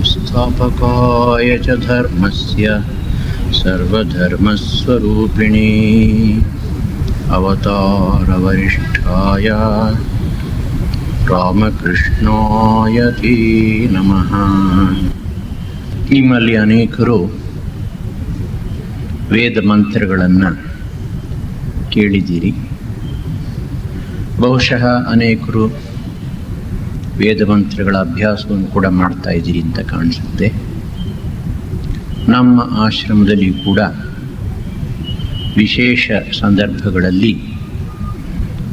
संस्थापकाय च धर्मस्य सर्वधर्मस्वरूपिणे अवतारवरिष्ठाय ರಾಮಕೃಷ್ಣಾಯ ತೇ ನಮಃ. ನಿಮ್ಮಲ್ಲಿ ಅನೇಕರು ವೇದ ಮಂತ್ರಗಳನ್ನು ಕೇಳಿದ್ದೀರಿ. ಬಹುಶಃ ಅನೇಕರು ವೇದ ಮಂತ್ರಗಳ ಅಭ್ಯಾಸವನ್ನು ಕೂಡ ಮಾಡ್ತಾ ಇದ್ದೀರಿ ಅಂತ ಕಾಣಿಸುತ್ತೆ. ನಮ್ಮ ಆಶ್ರಮದಲ್ಲಿ ಕೂಡ ವಿಶೇಷ ಸಂದರ್ಭಗಳಲ್ಲಿ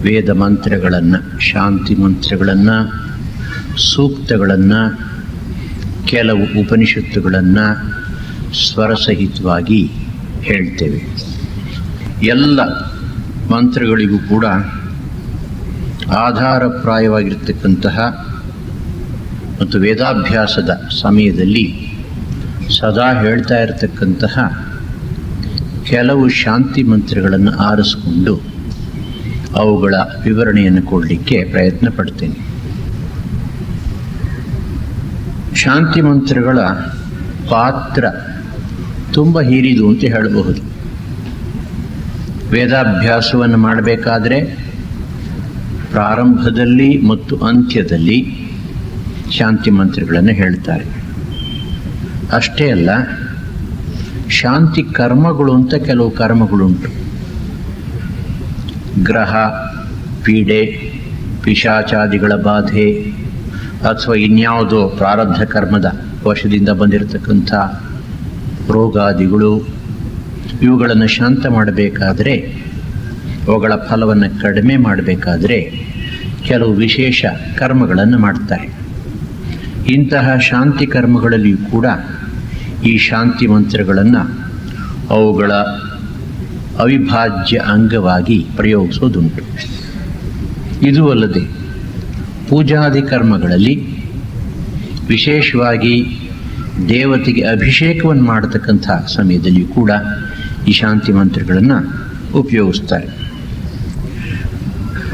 ವೇದ ಮಂತ್ರಗಳನ್ನು, ಶಾಂತಿ ಮಂತ್ರಗಳನ್ನು, ಸೂಕ್ತಗಳನ್ನು, ಕೆಲವು ಉಪನಿಷತ್ತುಗಳನ್ನು ಸ್ವರಸಹಿತವಾಗಿ ಹೇಳ್ತೇವೆ. ಎಲ್ಲ ಮಂತ್ರಗಳಿಗೂ ಕೂಡ ಆಧಾರಪ್ರಾಯವಾಗಿರ್ತಕ್ಕಂತಹ ಮತ್ತು ವೇದಾಭ್ಯಾಸದ ಸಮಯದಲ್ಲಿ ಸದಾ ಹೇಳ್ತಾ ಇರತಕ್ಕಂತಹ ಕೆಲವು ಶಾಂತಿ ಮಂತ್ರಗಳನ್ನು ಆರಿಸಿಕೊಂಡು ಅವುಗಳ ವಿವರಣೆಯನ್ನು ಕೊಡಲಿಕ್ಕೆ ಪ್ರಯತ್ನ ಪಡ್ತೇನೆ. ಶಾಂತಿ ಮಂತ್ರಗಳ ಪಾತ್ರ ತುಂಬ ಹಿರಿದು ಅಂತ ಹೇಳಬಹುದು. ವೇದಾಭ್ಯಾಸವನ್ನು ಮಾಡಬೇಕಾದ್ರೆ ಪ್ರಾರಂಭದಲ್ಲಿ ಮತ್ತು ಅಂತ್ಯದಲ್ಲಿ ಶಾಂತಿ ಮಂತ್ರಗಳನ್ನು ಹೇಳ್ತಾರೆ. ಅಷ್ಟೇ ಅಲ್ಲ, ಶಾಂತಿ ಕರ್ಮಗಳು ಅಂತ ಕೆಲವು ಕರ್ಮಗಳುಂಟು. ಗ್ರಹ ಪೀಡೆ, ಪಿಶಾಚಾದಿಗಳ ಬಾಧೆ ಅಥವಾ ಇನ್ಯಾವುದೋ ಪ್ರಾರಬ್ಧ ಕರ್ಮದ ವಶದಿಂದ ಬಂದಿರತಕ್ಕಂಥ ರೋಗಾದಿಗಳು, ಇವುಗಳನ್ನು ಶಾಂತ ಮಾಡಬೇಕಾದರೆ, ಅವುಗಳ ಫಲವನ್ನು ಕಡಿಮೆ ಮಾಡಬೇಕಾದರೆ ಕೆಲವು ವಿಶೇಷ ಕರ್ಮಗಳನ್ನು ಮಾಡ್ತಾರೆ. ಇಂತಹ ಶಾಂತಿ ಕರ್ಮಗಳಲ್ಲಿಯೂ ಕೂಡ ಈ ಶಾಂತಿ ಮಂತ್ರಗಳನ್ನು ಅವುಗಳ ಅವಿಭಾಜ್ಯ ಅಂಗವಾಗಿ ಪ್ರಯೋಗಿಸೋದುಂಟು. ಇದು ಅಲ್ಲದೆ ಪೂಜಾದಿ ಕರ್ಮಗಳಲ್ಲಿ, ವಿಶೇಷವಾಗಿ ದೇವತೆಗೆ ಅಭಿಷೇಕವನ್ನು ಮಾಡತಕ್ಕಂಥ ಸಮಯದಲ್ಲಿಯೂ ಕೂಡ ಈ ಶಾಂತಿ ಮಂತ್ರಗಳನ್ನು ಉಪಯೋಗಿಸ್ತಾರೆ.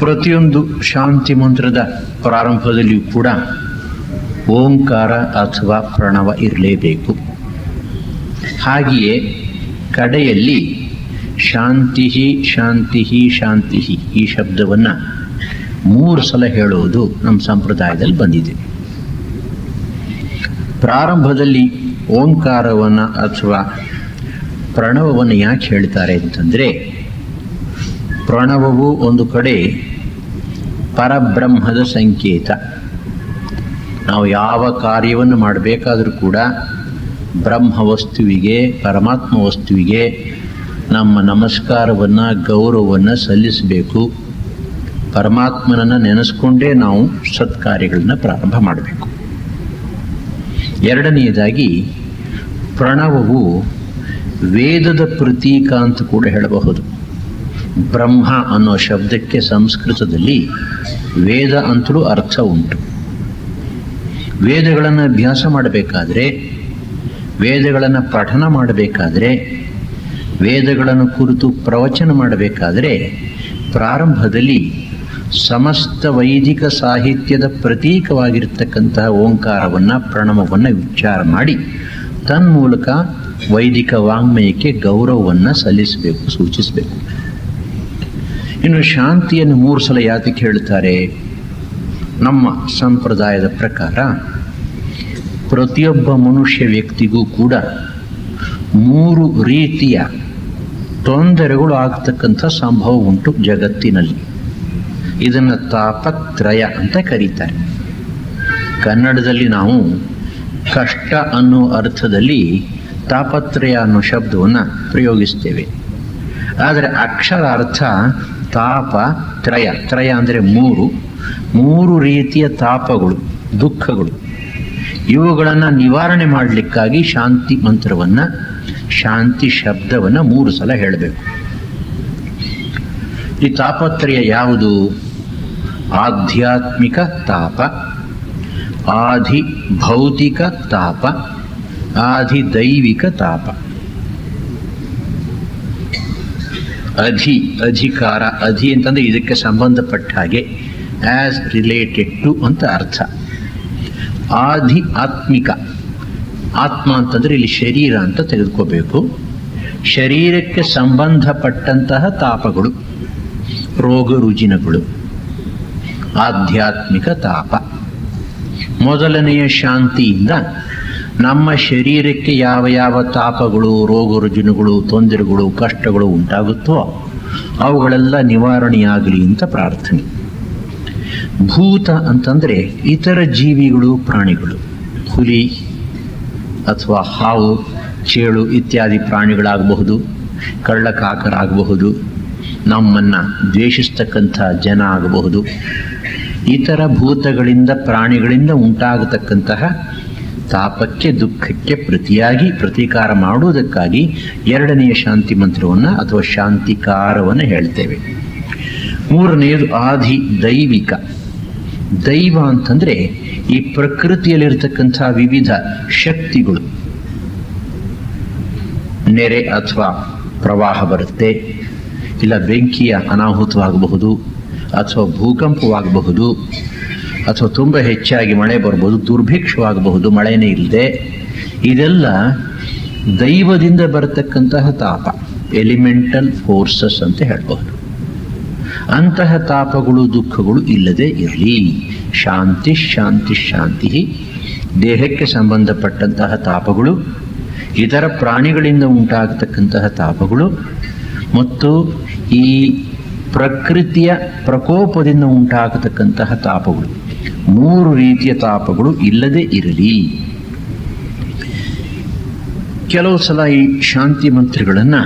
ಪ್ರತಿಯೊಂದು ಶಾಂತಿ ಮಂತ್ರದ ಪ್ರಾರಂಭದಲ್ಲಿಯೂ ಕೂಡ ಓಂಕಾರ ಅಥವಾ ಪ್ರಣವ ಇರಲೇಬೇಕು. ಹಾಗೆಯೇ ಕಡೆಯಲ್ಲಿ ಶಾಂತಿ ಶಾಂತಿ ಶಾಂತಿ ಈ ಶಬ್ದವನ್ನು 3 ಸಲ ಹೇಳುವುದು ನಮ್ಮ ಸಂಪ್ರದಾಯದಲ್ಲಿ ಬಂದಿದೆ. ಪ್ರಾರಂಭದಲ್ಲಿ ಓಂಕಾರವನ್ನು ಅಥವಾ ಪ್ರಣವವನ್ನು ಯಾಕೆ ಹೇಳ್ತಾರೆ ಅಂತಂದರೆ, ಪ್ರಣವವು ಒಂದು ಕಡೆ ಪರಬ್ರಹ್ಮದ ಸಂಕೇತ. ನಾವು ಯಾವ ಕಾರ್ಯವನ್ನು ಮಾಡಬೇಕಾದರೂ ಕೂಡ ಬ್ರಹ್ಮ ವಸ್ತುವಿಗೆ, ಪರಮಾತ್ಮ ವಸ್ತುವಿಗೆ ನಮ್ಮ ನಮಸ್ಕಾರವನ್ನು, ಗೌರವವನ್ನು ಸಲ್ಲಿಸಬೇಕು. ಪರಮಾತ್ಮನನ್ನು ನೆನೆಸ್ಕೊಂಡೇ ನಾವು ಸತ್ಕಾರ್ಯಗಳನ್ನು ಪ್ರಾರಂಭ ಮಾಡಬೇಕು. ಎರಡನೆಯದಾಗಿ, ಪ್ರಣವವು ವೇದದ ಪ್ರತೀಕ ಅಂತ ಕೂಡ ಹೇಳಬಹುದು. ಬ್ರಹ್ಮ ಅನ್ನೋ ಶಬ್ದಕ್ಕೆ ಸಂಸ್ಕೃತದಲ್ಲಿ ವೇದ ಅಂತಲೂ ಅರ್ಥ ಉಂಟು. ವೇದಗಳನ್ನು ಅಭ್ಯಾಸ ಮಾಡಬೇಕಾದ್ರೆ, ವೇದಗಳನ್ನು ಪಠನ ಮಾಡಬೇಕಾದ್ರೆ, ವೇದಗಳನ್ನು ಕುರಿತು ಪ್ರವಚನ ಮಾಡಬೇಕಾದರೆ ಪ್ರಾರಂಭದಲ್ಲಿ ಸಮಸ್ತ ವೈದಿಕ ಸಾಹಿತ್ಯದ ಪ್ರತೀಕವಾಗಿರ್ತಕ್ಕಂತಹ ಓಂಕಾರವನ್ನು, ಪ್ರಣವವನ್ನು ವಿಚಾರ ಮಾಡಿ ತನ್ಮೂಲಕ ವೈದಿಕ ವಾಂಗ್ಮಯಕ್ಕೆ ಗೌರವವನ್ನು ಸಲ್ಲಿಸಬೇಕು, ಸೂಚಿಸಬೇಕು. ಇನ್ನು ಶಾಂತಿಯನ್ನು 3 ಸಲ ಯಾತಕ್ಕೆ ಹೇಳ್ತಾರೆ? ನಮ್ಮ ಸಂಪ್ರದಾಯದ ಪ್ರಕಾರ ಪ್ರತಿಯೊಬ್ಬ ಮನುಷ್ಯ ವ್ಯಕ್ತಿಗೂ ಕೂಡ 3 ರೀತಿಯ ತೊಂದರೆಗಳು ಆಗ್ತಕ್ಕಂಥ ಸಂಭವ ಉಂಟು ಜಗತ್ತಿನಲ್ಲಿ. ಇದನ್ನು ತಾಪತ್ರಯ ಅಂತ ಕರೀತಾರೆ. ಕನ್ನಡದಲ್ಲಿ ನಾವು ಕಷ್ಟ ಅನ್ನೋ ಅರ್ಥದಲ್ಲಿ ತಾಪತ್ರಯ ಅನ್ನೋ ಶಬ್ದವನ್ನು ಪ್ರಯೋಗಿಸ್ತೇವೆ. ಆದರೆ ಅಕ್ಷರಾರ್ಥ ತಾಪತ್ರಯ. ತ್ರಯ ಅಂದರೆ 3 ರೀತಿಯ ತಾಪಗಳು, ದುಃಖಗಳು. ಇವುಗಳನ್ನು ನಿವಾರಣೆ ಮಾಡಲಿಕ್ಕಾಗಿ ಶಾಂತಿ ಮಂತ್ರವನ್ನು, ಶಾಂತಿ ಶಬ್ದವನ್ನು 3 ಸಲ ಹೇಳಬೇಕು. ಈ ತಾಪತ್ರಯ ಯಾವುದು? ಆಧ್ಯಾತ್ಮಿಕ ತಾಪ, ಆಧಿ ಭೌತಿಕ ತಾಪ, ಆಧಿ ದೈವಿಕ ತಾಪ. ಅಧಿಕಾರ, ಅಧಿ ಅಂತಂದರೆ ಇದಕ್ಕೆ ಸಂಬಂಧಪಟ್ಟ ಹಾಗೆ, ಆಸ್ ರಿಲೇಟೆಡ್ ಟು ಅಂತ ಅರ್ಥ. ಆಧಿ ಆತ್ಮಿಕ ಆತ್ಮ ಅಂತಂದರೆ ಇಲ್ಲಿ ಶರೀರ ಅಂತ ತೆಗೆದುಕೋಬೇಕು. ಶರೀರಕ್ಕೆ ಸಂಬಂಧಪಟ್ಟಂತಹ ತಾಪಗಳು, ರೋಗ ರುಜಿನಗಳು, ಆಧ್ಯಾತ್ಮಿಕ ತಾಪ. ಮೊದಲನೆಯ ಶಾಂತಿಯಿಂದ ನಮ್ಮ ಶರೀರಕ್ಕೆ ಯಾವ ಯಾವ ತಾಪಗಳು, ರೋಗ ರುಜಿನಗಳು, ತೊಂದರೆಗಳು, ಕಷ್ಟಗಳು ಉಂಟಾಗುತ್ತೋ ಅವುಗಳೆಲ್ಲ ನಿವಾರಣೆಯಾಗಲಿ ಅಂತ ಪ್ರಾರ್ಥನೆ. ಭೂತ ಅಂತಂದರೆ ಇತರ ಜೀವಿಗಳು, ಪ್ರಾಣಿಗಳು, ಹುಲಿ ಅಥವಾ ಹಾವು, ಚೇಳು ಇತ್ಯಾದಿ ಪ್ರಾಣಿಗಳಾಗಬಹುದು, ಕಳ್ಳಕಾಕರಾಗಬಹುದು, ನಮ್ಮನ್ನು ದ್ವೇಷಿಸ್ತಕ್ಕಂಥ ಜನ ಆಗಬಹುದು. ಇತರ ಭೂತಗಳಿಂದ, ಪ್ರಾಣಿಗಳಿಂದ ಉಂಟಾಗತಕ್ಕಂತಹ ತಾಪಕ್ಕೆ, ದುಃಖಕ್ಕೆ ಪ್ರತಿಯಾಗಿ ಪ್ರತೀಕಾರ ಮಾಡುವುದಕ್ಕಾಗಿ ಎರಡನೆಯ ಶಾಂತಿ ಮಂತ್ರವನ್ನು ಅಥವಾ ಶಾಂತಿಕಾರವನ್ನು ಹೇಳ್ತೇವೆ. ಮೂರನೆಯದು ಆಧಿ ದೈವಿಕ. ದೈವ ಅಂತಂದರೆ ಈ ಪ್ರಕೃತಿಯಲ್ಲಿರ್ತಕ್ಕಂಥ ವಿವಿಧ ಶಕ್ತಿಗಳು. ನೆರೆ ಅಥವಾ ಪ್ರವಾಹ ಬರುತ್ತೆ, ಇಲ್ಲ ಬೆಂಕಿಯ ಅನಾಹುತವಾಗಬಹುದು, ಅಥವಾ ಭೂಕಂಪವಾಗಬಹುದು, ಅಥವಾ ತುಂಬ ಹೆಚ್ಚಾಗಿ ಮಳೆ ಬರ್ಬೋದು, ದುರ್ಭಿಕ್ಷವಾಗಬಹುದು, ಮಳೆನೇ ಇಲ್ಲದೆ. ಇದೆಲ್ಲ ದೈವದಿಂದ ಬರತಕ್ಕಂತಹ ತಾಪ, ಎಲಿಮೆಂಟಲ್ ಫೋರ್ಸಸ್ ಅಂತ ಹೇಳ್ಬಹುದು. ಅಂತಹ ತಾಪಗಳು, ದುಃಖಗಳು ಇಲ್ಲದೆ ಇರಲಿ. ಶಾಂತಿ ಶಾಂತಿ ಶಾಂತಿ. ದೇಹಕ್ಕೆ ಸಂಬಂಧಪಟ್ಟಂತಹ ತಾಪಗಳು, ಇತರ ಪ್ರಾಣಿಗಳಿಂದ ಉಂಟಾಗತಕ್ಕಂತಹ ತಾಪಗಳು ಮತ್ತು ಈ ಪ್ರಕೃತಿಯ ಪ್ರಕೋಪದಿಂದ ಉಂಟಾಗತಕ್ಕಂತಹ ತಾಪಗಳು, ಮೂರು ರೀತಿಯ ತಾಪಗಳು ಇಲ್ಲದೆ ಇರಲಿ. ಕೆಲವು ಸಲ ಈ ಶಾಂತಿ ಮಂತ್ರಗಳನ್ನು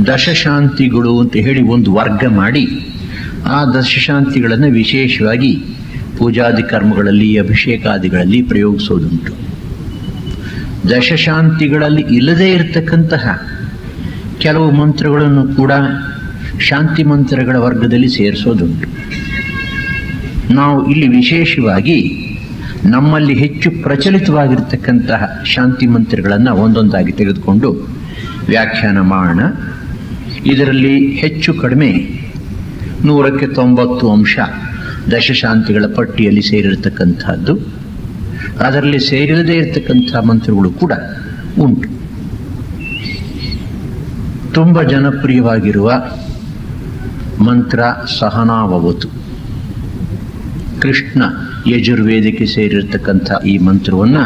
ದಶಶಾಂತಿಗಳು ಅಂತ ಹೇಳಿ ಒಂದು ವರ್ಗ ಮಾಡಿ ಆ ದಶಶಾಂತಿಗಳನ್ನು ವಿಶೇಷವಾಗಿ ಪೂಜಾದಿ ಕರ್ಮಗಳಲ್ಲಿ, ಅಭಿಷೇಕಾದಿಗಳಲ್ಲಿ ಪ್ರಯೋಗಿಸೋದುಂಟು. ದಶಶಾಂತಿಗಳಲ್ಲಿ ಇಲ್ಲದೇ ಇರತಕ್ಕಂತಹ ಕೆಲವು ಮಂತ್ರಗಳನ್ನು ಕೂಡ ಶಾಂತಿ ಮಂತ್ರಗಳ ವರ್ಗದಲ್ಲಿ ಸೇರಿಸೋದುಂಟು. ನಾವು ಇಲ್ಲಿ ವಿಶೇಷವಾಗಿ ನಮ್ಮಲ್ಲಿ ಹೆಚ್ಚು ಪ್ರಚಲಿತವಾಗಿರ್ತಕ್ಕಂತಹ ಶಾಂತಿ ಮಂತ್ರಗಳನ್ನು ಒಂದೊಂದಾಗಿ ತೆಗೆದುಕೊಂಡು ವ್ಯಾಖ್ಯಾನ ಮಾಡೋಣ. ಇದರಲ್ಲಿ ಹೆಚ್ಚು ಕಡಿಮೆ 100ಕ್ಕೆ 90 ಅಂಶ ದಶಶಾಂತಿಗಳ ಪಟ್ಟಿಯಲ್ಲಿ ಸೇರಿರತಕ್ಕಂಥದ್ದು. ಅದರಲ್ಲಿ ಸೇರಿರದೇ ಇರತಕ್ಕಂಥ ಮಂತ್ರಗಳು ಕೂಡ ಉಂಟು. ತುಂಬ ಜನಪ್ರಿಯವಾಗಿರುವ ಮಂತ್ರ ಸಹನಾವವತು. ಕೃಷ್ಣ ಯಜುರ್ವೇದಕ್ಕೆ ಸೇರಿರತಕ್ಕಂಥ ಈ ಮಂತ್ರವನ್ನು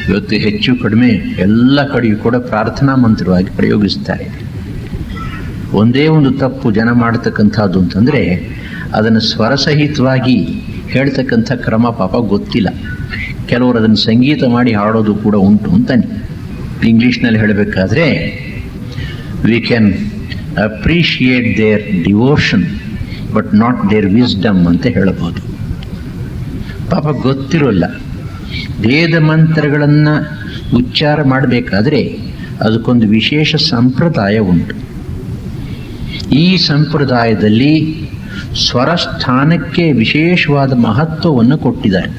ಇವತ್ತು ಹೆಚ್ಚು ಕಡಿಮೆ ಎಲ್ಲ ಕಡೆಯೂ ಕೂಡ ಪ್ರಾರ್ಥನಾ ಮಂತ್ರವಾಗಿ ಪ್ರಯೋಗಿಸ್ತಾರೆ. ಒಂದೇ ಒಂದು ತಪ್ಪು ಜನ ಮಾಡತಕ್ಕಂಥದ್ದು ಅಂತಂದರೆ ಅದನ್ನು ಸ್ವರಸಹಿತವಾಗಿ ಹೇಳ್ತಕ್ಕಂಥ ಕ್ರಮ ಪಾಪ ಗೊತ್ತಿಲ್ಲ. ಕೆಲವರು ಅದನ್ನು ಸಂಗೀತ ಮಾಡಿ ಹಾಡೋದು ಕೂಡ ಉಂಟು ಅಂತಾನೆ. ಇಂಗ್ಲೀಷ್ನಲ್ಲಿ ಹೇಳಬೇಕಾದ್ರೆ we can appreciate their devotion but not their wisdom ಅಂತ ಹೇಳಬಹುದು. ಪಾಪ ಗೊತ್ತಿರೋಲ್ಲ. ವೇದ ಮಂತ್ರಗಳನ್ನು ಉಚ್ಚಾರ ಮಾಡಬೇಕಾದ್ರೆ ಅದಕ್ಕೊಂದು ವಿಶೇಷ ಸಂಪ್ರದಾಯ ಉಂಟು. ಈ ಸಂಪ್ರದಾಯದಲ್ಲಿ ಸ್ವರಸ್ಥಾನಕ್ಕೆ ವಿಶೇಷವಾದ ಮಹತ್ವವನ್ನು ಕೊಟ್ಟಿದ್ದಾರೆ.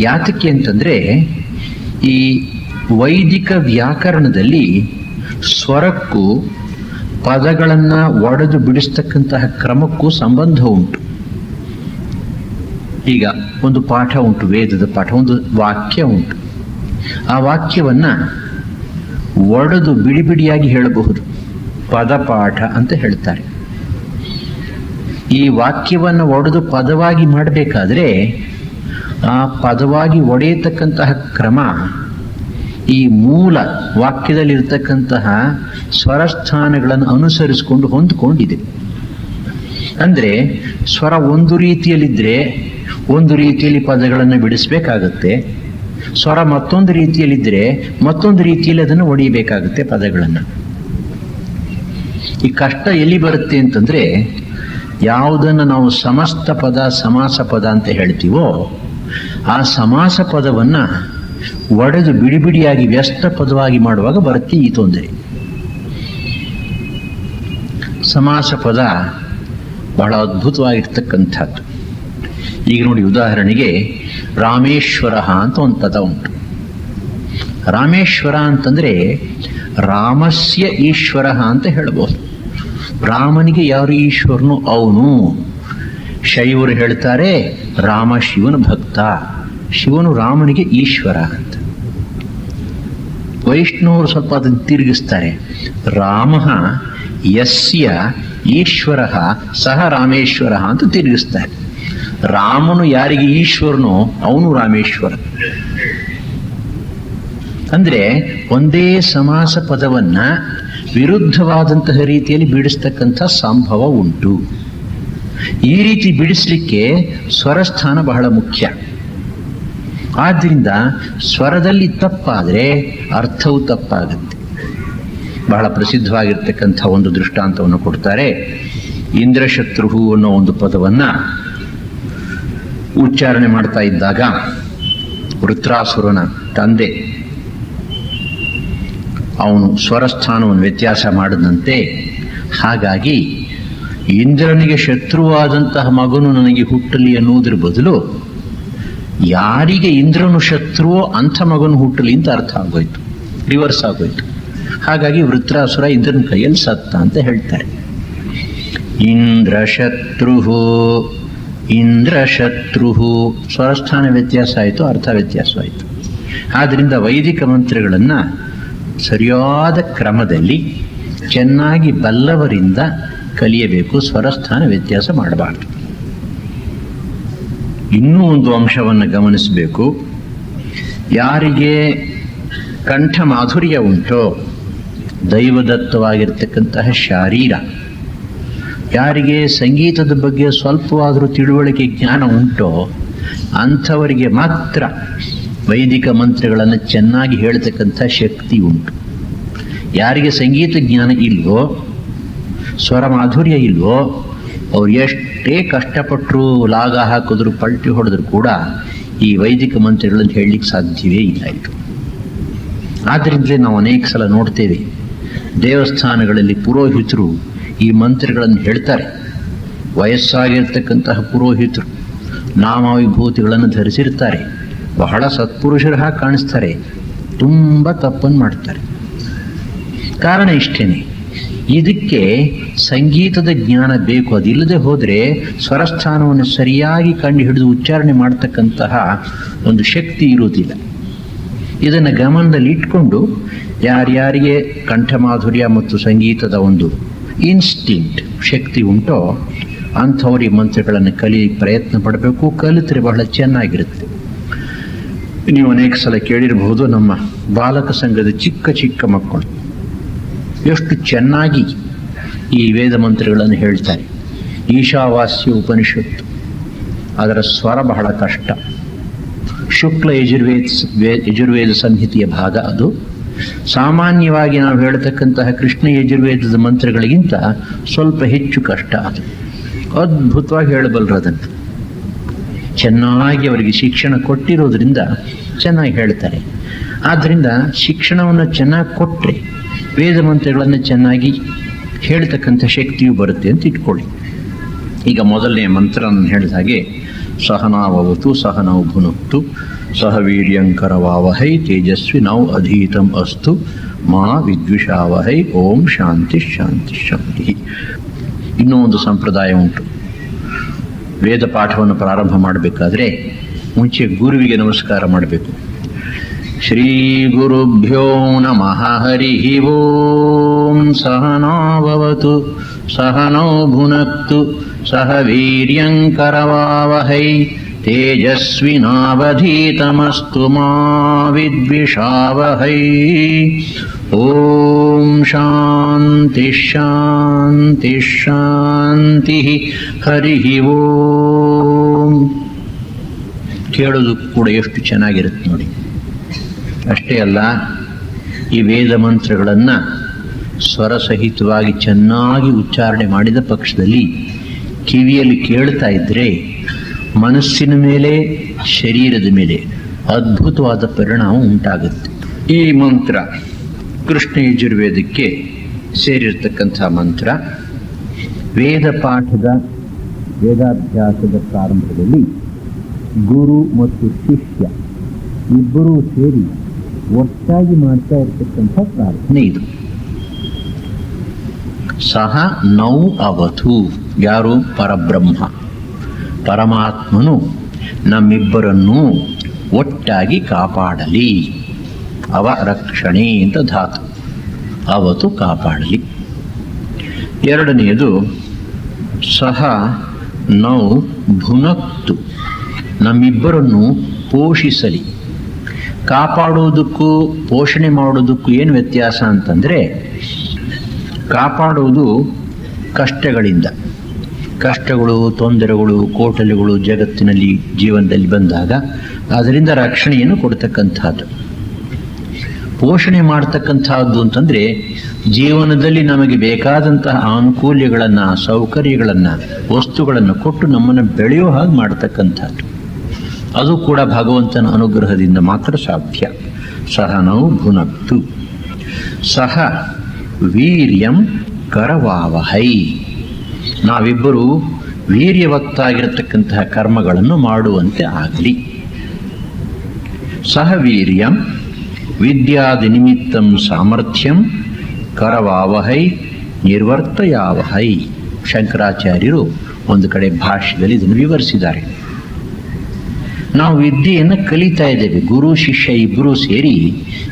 ಯಾತಕ್ಕೆ ಅಂತಂದರೆ ಈ ವೈದಿಕ ವ್ಯಾಕರಣದಲ್ಲಿ ಸ್ವರಕ್ಕೂ ಪದಗಳನ್ನು ಒಡೆದು ಬಿಡಿಸ್ತಕ್ಕಂತಹ ಕ್ರಮಕ್ಕೂ ಸಂಬಂಧ ಉಂಟು. ಈಗ ಒಂದು ಪಾಠ ಉಂಟು, ವೇದದ ಪಾಠ, ಒಂದು ವಾಕ್ಯ ಉಂಟು. ಆ ವಾಕ್ಯವನ್ನು ಒಡೆದು ಬಿಡಿ ಬಿಡಿಯಾಗಿ ಹೇಳಬಹುದು, ಪದಪಾಠ ಅಂತ ಹೇಳ್ತಾರೆ. ಈ ವಾಕ್ಯವನ್ನು ಒಡೆದು ಪದವಾಗಿ ಮಾಡಬೇಕಾದ್ರೆ ಆ ಪದವಾಗಿ ಒಡೆಯತಕ್ಕಂತಹ ಕ್ರಮ ಈ ಮೂಲ ವಾಕ್ಯದಲ್ಲಿರ್ತಕ್ಕಂತಹ ಸ್ವರಸ್ಥಾನಗಳನ್ನು ಅನುಸರಿಸಿಕೊಂಡು ಹೊಂದಿಕೊಂಡಿದೆ. ಅಂದರೆ ಸ್ವರ ಒಂದು ರೀತಿಯಲ್ಲಿದ್ದರೆ ಒಂದು ರೀತಿಯಲ್ಲಿ ಪದಗಳನ್ನು ಬಿಡಿಸಬೇಕಾಗತ್ತೆ, ಸ್ವರ ಮತ್ತೊಂದು ರೀತಿಯಲ್ಲಿದ್ದರೆ ಮತ್ತೊಂದು ರೀತಿಯಲ್ಲಿ ಅದನ್ನು ಒಡೆಯಬೇಕಾಗುತ್ತೆ ಪದಗಳನ್ನು. ಈ ಕಷ್ಟ ಎಲ್ಲಿ ಬರುತ್ತೆ ಅಂತಂದರೆ, ಯಾವುದನ್ನು ನಾವು ಸಮಸ್ತ ಪದ, ಸಮಾಸ ಪದ ಅಂತ ಹೇಳ್ತೀವೋ ಆ ಸಮಾಸ ಪದವನ್ನು ಒಡೆದು ಬಿಡಿ ಬಿಡಿಯಾಗಿ ವ್ಯಸ್ತ ಪದವಾಗಿ ಮಾಡುವಾಗ ಬರುತ್ತೆ ಈ ತೊಂದರೆ. ಸಮಾಸ ಪದ ಬಹಳ ಅದ್ಭುತವಾಗಿರ್ತಕ್ಕಂಥದ್ದು. ಈಗ ನೋಡಿ, ಉದಾಹರಣೆಗೆ ರಾಮೇಶ್ವರ ಅಂತ ಒಂದು ಪದ ಉಂಟು. ರಾಮೇಶ್ವರ ಅಂತಂದರೆ ರಾಮಸ್ಯ ಈಶ್ವರ ಅಂತ ಹೇಳ್ಬೋದು. ರಾಮನಿಗೆ ಯಾರು ಈಶ್ವರನು? ಅವನು. ಶೈವರು ಹೇಳ್ತಾರೆ ರಾಮ ಶಿವನ ಭಕ್ತ. ಶಿವನು ರಾಮನಿಗೆ ಈಶ್ವರ ಅಂತ. ವೈಷ್ಣವರು ಸ್ವಲ್ಪ ಅದನ್ನು ತಿರುಗಿಸ್ತಾರೆ. ರಾಮ ಯಸ್ಯ ಈಶ್ವರ ಸಹ ರಾಮೇಶ್ವರ ಅಂತ ತಿರುಗಿಸ್ತಾರೆ. ರಾಮನು ಯಾರಿಗೆ ಈಶ್ವರನೋ ಅವನು ರಾಮೇಶ್ವರ. ಅಂದ್ರೆ ಒಂದೇ ಸಮಾಸ ಪದವನ್ನ ವಿರುದ್ಧವಾದಂತಹ ರೀತಿಯಲ್ಲಿ ಬಿಡಿಸ್ತಕ್ಕಂಥ ಸಂಭವ ಉಂಟು. ಈ ರೀತಿ ಬಿಡಿಸ್ಲಿಕ್ಕೆ ಸ್ವರಸ್ಥಾನ ಬಹಳ ಮುಖ್ಯ. ಆದ್ದರಿಂದ ಸ್ವರದಲ್ಲಿ ತಪ್ಪಾದರೆ ಅರ್ಥವು ತಪ್ಪಾಗುತ್ತೆ. ಬಹಳ ಪ್ರಸಿದ್ಧವಾಗಿರ್ತಕ್ಕಂಥ ಒಂದು ದೃಷ್ಟಾಂತವನ್ನು ಕೊಡ್ತಾರೆ. ಇಂದ್ರಶತ್ರು ಅನ್ನೋ ಒಂದು ಪದವನ್ನ ಉಚ್ಚಾರಣೆ ಮಾಡ್ತಾ ಇದ್ದಾಗ ವೃತ್ರಾಸುರನ ತಂದೆ ಅವನು ಸ್ವರಸ್ಥಾನವನ್ನು ವ್ಯತ್ಯಾಸ ಮಾಡಿದಂತೆ, ಹಾಗಾಗಿ ಇಂದ್ರನಿಗೆ ಶತ್ರುವಾದಂತಹ ಮಗನು ನನಗೆ ಹುಟ್ಟಲಿ ಅನ್ನುವುದರ ಬದಲು ಯಾರಿಗೆ ಇಂದ್ರನು ಶತ್ರುವೋ ಅಂಥ ಮಗನು ಹುಟ್ಟಲಿ ಅಂತ ಅರ್ಥ ಆಗೋಯ್ತು, ರಿವರ್ಸ್ ಆಗೋಯ್ತು. ಹಾಗಾಗಿ ವೃತ್ರಾಸುರ ಇಂದ್ರನ ಕೈಯಲ್ಲಿ ಸತ್ತ ಅಂತ ಹೇಳ್ತಾರೆ. ಇಂದ್ರಶತ್ರು ಸ್ವರಸ್ಥಾನ ವ್ಯತ್ಯಾಸ ಆಯಿತು, ಅರ್ಥ ವ್ಯತ್ಯಾಸ ಆಯಿತು. ಆದ್ದರಿಂದ ವೈದಿಕ ಮಂತ್ರಗಳನ್ನು ಸರಿಯಾದ ಕ್ರಮದಲ್ಲಿ ಚೆನ್ನಾಗಿ ಬಲ್ಲವರಿಂದ ಕಲಿಯಬೇಕು, ಸ್ವರಸ್ಥಾನ ವ್ಯತ್ಯಾಸ ಮಾಡಬಾರ್ದು. ಇನ್ನೂ ಒಂದು ಅಂಶವನ್ನು ಗಮನಿಸಬೇಕು. ಯಾರಿಗೆ ಕಂಠ ಮಾಧುರ್ಯ ಉಂಟೋ, ದೈವದತ್ತವಾಗಿರ್ತಕ್ಕಂತಹ ಶಾರೀರ, ಯಾರಿಗೆ ಸಂಗೀತದ ಬಗ್ಗೆ ಸ್ವಲ್ಪವಾದರೂ ತಿಳುವಳಿಕೆ ಜ್ಞಾನ ಉಂಟೋ ಅಂಥವರಿಗೆ ಮಾತ್ರ ವೈದಿಕ ಮಂತ್ರಗಳನ್ನು ಚೆನ್ನಾಗಿ ಹೇಳ್ತಕ್ಕಂಥ ಶಕ್ತಿ ಉಂಟು. ಯಾರಿಗೆ ಸಂಗೀತ ಜ್ಞಾನ ಇಲ್ವೋ, ಸ್ವರ ಮಾಧುರ್ಯ ಇಲ್ವೋ, ಅವ್ರು ಎಷ್ಟೇ ಕಷ್ಟಪಟ್ಟರು, ಲಾಗ ಹಾಕಿದ್ರು, ಪಲ್ಟಿ ಹೊಡೆದ್ರು ಕೂಡ ಈ ವೈದಿಕ ಮಂತ್ರಗಳನ್ನು ಹೇಳಲಿಕ್ಕೆ ಸಾಧ್ಯವೇ ಇಲ್ಲ. ಇದು ಆದ್ದರಿಂದಲೇ ನಾವು ಅನೇಕ ಸಲ ನೋಡ್ತೇವೆ, ದೇವಸ್ಥಾನಗಳಲ್ಲಿ ಪುರೋಹಿತರು ಈ ಮಂತ್ರಗಳನ್ನು ಹೇಳ್ತಾರೆ. ವಯಸ್ಸಾಗಿರ್ತಕ್ಕಂತಹ ಪುರೋಹಿತರು ನಾಮವಿಭೂತಿಗಳನ್ನು ಧರಿಸಿರ್ತಾರೆ, ಬಹಳ ಸತ್ಪುರುಷರ ಹಾಗೆ ಕಾಣಿಸ್ತಾರೆ, ತುಂಬ ತಪ್ಪನ್ನು ಮಾಡ್ತಾರೆ. ಕಾರಣ ಇಷ್ಟೇನೆ, ಇದಕ್ಕೆ ಸಂಗೀತದ ಜ್ಞಾನ ಬೇಕು. ಅದಿಲ್ಲದೆ ಹೋದರೆ ಸ್ವರಸ್ಥಾನವನ್ನು ಸರಿಯಾಗಿ ಕಂಡು ಹಿಡಿದು ಉಚ್ಚಾರಣೆ ಮಾಡ್ತಕ್ಕಂತಹ ಒಂದು ಶಕ್ತಿ ಇರುವುದಿಲ್ಲ. ಇದನ್ನು ಗಮನದಲ್ಲಿ ಇಟ್ಕೊಂಡು ಯಾರ್ಯಾರಿಗೆ ಕಂಠಮಾಧುರ್ಯ ಮತ್ತು ಸಂಗೀತದ ಒಂದು ಇನ್ಸ್ಟಿಂಕ್ಟ್ ಶಕ್ತಿ ಉಂಟೋ ಅಂಥವ್ರು ಈ ಮಂತ್ರಗಳನ್ನು ಕಲಿಯಲಿಕ್ಕೆ ಪ್ರಯತ್ನ ಪಡಬೇಕು. ಕಲಿತರೆ ಬಹಳ ಚೆನ್ನಾಗಿರುತ್ತೆ. ನೀವು ಅನೇಕ ಸಲ ಕೇಳಿರಬಹುದು, ನಮ್ಮ ಬಾಲಕ ಸಂಘದ ಚಿಕ್ಕ ಚಿಕ್ಕ ಮಕ್ಕಳು ಎಷ್ಟು ಚೆನ್ನಾಗಿ ಈ ವೇದ ಮಂತ್ರಗಳನ್ನು ಹೇಳ್ತಾರೆ. ಈಶಾವಾಸ್ಯ ಉಪನಿಷತ್ತು, ಅದರ ಸ್ವರ ಬಹಳ ಕಷ್ಟ. ಶುಕ್ಲ ಯಜುರ್ವೇದ ಸಂಹಿತೆಯ ಭಾಗ ಅದು. ಸಾಮಾನ್ಯವಾಗಿ ನಾವು ಹೇಳ್ತಕ್ಕಂತಹ ಕೃಷ್ಣ ಯಜುರ್ವೇದದ ಮಂತ್ರಗಳಿಗಿಂತ ಸ್ವಲ್ಪ ಹೆಚ್ಚು ಕಷ್ಟ ಅದು. ಅದ್ಭುತವಾಗಿ ಹೇಳಬಲ್ಲರು ಅದನ್ನು. ಚೆನ್ನಾಗಿ ಅವರಿಗೆ ಶಿಕ್ಷಣ ಕೊಟ್ಟಿರೋದ್ರಿಂದ ಚೆನ್ನಾಗಿ ಹೇಳ್ತಾರೆ. ಆದ್ದರಿಂದ ಶಿಕ್ಷಣವನ್ನು ಚೆನ್ನಾಗಿ ಕೊಟ್ಟರೆ ವೇದ ಮಂತ್ರಗಳನ್ನು ಚೆನ್ನಾಗಿ ಹೇಳ್ತಕ್ಕಂಥ ಶಕ್ತಿಯು ಬರುತ್ತೆ ಅಂತ ಇಟ್ಕೊಳ್ಳಿ. ಈಗ ಮೊದಲನೇ ಮಂತ್ರ ಹೇಳಿದ ಹಾಗೆ, ಸಹನಾವವತು ಸಹನೌ ಭುನಕ್ತು ಸಹ ವೀರ್ಯಂಕರವಾವಹೈ ತೇಜಸ್ವಿನೌ ಅಧೀತಂ ಅಸ್ತು ಮಾ ವಿದ್ವಿಷಾವಹೈ ಓಂ ಶಾಂತಿ ಶಾಂತಿ ಶಾಂತಿ. ಇನ್ನೂ ಒಂದು ಸಂಪ್ರದಾಯ ಉಂಟು. ವೇದ ಪಾಠವನ್ನು ಪ್ರಾರಂಭ ಮಾಡಬೇಕಾದ್ರೆ ಮುಂಚೆ ಗುರುವಿಗೆ ನಮಸ್ಕಾರ ಮಾಡಬೇಕು. ಶ್ರೀ ಗುರುಭ್ಯೋ ನಮಃ ಹರಿ ಓಂ. ಸಹನಾವವತು ಸಹನೌ ಭುನಕ್ತು ಸಹ ವೀರ್ಯಂಕರವಾವಹೈ ತೇಜಸ್ವಿನಾವಧೀತಮಸ್ತು ಮಾ ವಿದ್ವಿಷಾವಹೈ ಓಂ ಶಾಂತಿ ಶಾಂತಿ ಶಾಂತಿ ಹರಿ ಓಂ. ಕೇಳೋದು ಕೂಡ ಎಷ್ಟು ಚೆನ್ನಾಗಿರುತ್ತೆ ನೋಡಿ. ಅಷ್ಟೇ ಅಲ್ಲ, ಈ ವೇದ ಮಂತ್ರಗಳನ್ನು ಸ್ವರಸಹಿತವಾಗಿ ಚೆನ್ನಾಗಿ ಉಚ್ಚಾರಣೆ ಮಾಡಿದ ಪಕ್ಷದಲ್ಲಿ ಕಿವಿಯಲ್ಲಿ ಕೇಳ್ತಾ ಇದ್ದರೆ ಮನಸ್ಸಿನ ಮೇಲೆ, ಶರೀರದ ಮೇಲೆ ಅದ್ಭುತವಾದ ಪರಿಣಾಮ ಉಂಟಾಗುತ್ತೆ. ಈ ಮಂತ್ರ ಕೃಷ್ಣ ಯಜುರ್ವೇದಕ್ಕೆ ಸೇರಿರ್ತಕ್ಕಂಥ ಮಂತ್ರ. ವೇದ ಪಾಠದ ವೇದಾಭ್ಯಾಸದ ಪ್ರಾರಂಭದಲ್ಲಿ ಗುರು ಮತ್ತು ಶಿಷ್ಯ ಇಬ್ಬರೂ ಸೇರಿ ಒಟ್ಟಾಗಿ ಮಾಡ್ತಾ ಇರತಕ್ಕಂಥ ಪ್ರಾರ್ಥನೆ ಇದು. ಸಹ ನೌ ಅವತು, ಯಾರು? ಪರಬ್ರಹ್ಮ ಪರಮಾತ್ಮನು ನಮ್ಮಿಬ್ಬರನ್ನೂ ಒಟ್ಟಾಗಿ ಕಾಪಾಡಲಿ. ಅವ ರಕ್ಷಣೆ ಅಂತ ಧಾತು, ಅವತು ಕಾಪಾಡಲಿ. ಎರಡನೆಯದು ಸಹ ನೌ ಭುನಕ್ತು, ನಮ್ಮಿಬ್ಬರನ್ನು ಪೋಷಿಸಲಿ. ಕಾಪಾಡುವುದಕ್ಕೂ ಪೋಷಣೆ ಮಾಡುವುದಕ್ಕೂ ಏನು ವ್ಯತ್ಯಾಸ ಅಂತಂದರೆ, ಕಾಪಾಡುವುದು ಕಷ್ಟಗಳಿಂದ, ಕಷ್ಟಗಳು, ತೊಂದರೆಗಳು, ಕೋಟಲೆಗಳು ಜಗತ್ತಿನಲ್ಲಿ ಜೀವನದಲ್ಲಿ ಬಂದಾಗ ಅದರಿಂದ ರಕ್ಷಣೆಯನ್ನು ಕೊಡ್ತಕ್ಕಂಥದ್ದು. ಪೋಷಣೆ ಮಾಡ್ತಕ್ಕಂಥದ್ದು ಅಂತಂದರೆ ಜೀವನದಲ್ಲಿ ನಮಗೆ ಬೇಕಾದಂತಹ ಅನುಕೂಲ್ಯಗಳನ್ನು, ಸೌಕರ್ಯಗಳನ್ನು, ವಸ್ತುಗಳನ್ನು ಕೊಟ್ಟು ನಮ್ಮನ್ನು ಬೆಳೆಯೋ ಹಾಗೆ ಮಾಡ್ತಕ್ಕಂಥದ್ದು. ಅದು ಕೂಡ ಭಗವಂತನ ಅನುಗ್ರಹದಿಂದ ಮಾತ್ರ ಸಾಧ್ಯ. ಸಹ ನಾವು ಭುನಕ್ತು ಸಹ ವೀರ್ಯಂ ಕರವಾವಹೈ, ನಾವಿಬ್ಬರು ವೀರ್ಯವತ್ತಾಗಿರತಕ್ಕಂತಹ ಕರ್ಮಗಳನ್ನು ಮಾಡುವಂತೆ ಆಗಲಿ. ಸಹ ವೀರ್ಯಂ ವಿದ್ಯಾದಿ ನಿಮಿತ್ತಂ ಸಾಮರ್ಥ್ಯಂ ಕರವಾವಹೈ ನಿರ್ವರ್ತಯಾವಹೈ. ಶಂಕರಾಚಾರ್ಯರು ಒಂದು ಕಡೆ ಭಾಷ್ಯದಲ್ಲಿ ಇದನ್ನು ವಿವರಿಸಿದ್ದಾರೆ. ನಾವು ವಿದ್ಯೆಯನ್ನು ಕಲಿತಾ ಇದ್ದೇವೆ, ಗುರು ಶಿಷ್ಯ ಇಬ್ಬರೂ ಸೇರಿ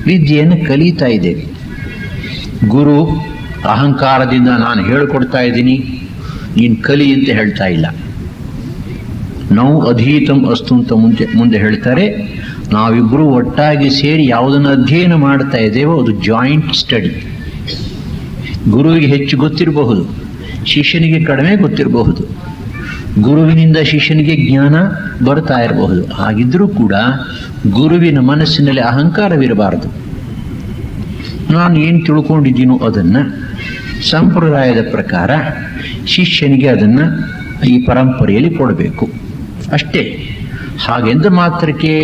ವಿದ್ಯೆಯನ್ನು ಕಲಿತಾ ಇದ್ದೇವೆ. ಗುರು ಅಹಂಕಾರದಿಂದ ನಾನು ಹೇಳಿಕೊಡ್ತಾ ಇದ್ದೀನಿ, ನೀನು ಕಲಿ ಅಂತ ಹೇಳ್ತಾ ಇಲ್ಲ. ನಾವು ಅಧೀತಂ ಅಸ್ತು ಅಂತ ಮುಂದೆ ಹೇಳ್ತಾರೆ. ನಾವಿಬ್ಬರು ಒಟ್ಟಾಗಿ ಸೇರಿ ಯಾವುದನ್ನು ಅಧ್ಯಯನ ಮಾಡ್ತಾ ಇದ್ದೇವೋ ಅದು ಜಾಯಿಂಟ್ ಸ್ಟಡಿ. ಗುರುವಿಗೆ ಹೆಚ್ಚು ಗೊತ್ತಿರಬಹುದು, ಶಿಷ್ಯನಿಗೆ ಕಡಿಮೆ ಗೊತ್ತಿರಬಹುದು. ಗುರುವಿನಿಂದ ಶಿಷ್ಯನಿಗೆ ಜ್ಞಾನ ಬರ್ತಾ ಇರಬಹುದು. ಹಾಗಿದ್ರೂ ಕೂಡ ಗುರುವಿನ ಮನಸ್ಸಿನಲ್ಲಿ ಅಹಂಕಾರವಿರಬಾರದು. ನಾನು ಏನು ತಿಳ್ಕೊಂಡಿದ್ದೀನೋ ಅದನ್ನು ಸಂಪ್ರದಾಯದ ಪ್ರಕಾರ ಶಿಷ್ಯನಿಗೆ ಅದನ್ನು ಈ ಪರಂಪರೆಯಲ್ಲಿ ಕೊಡಬೇಕು ಅಷ್ಟೇ. ಹಾಗೆಂದ ಮಾತ್ರಕ್ಕೆ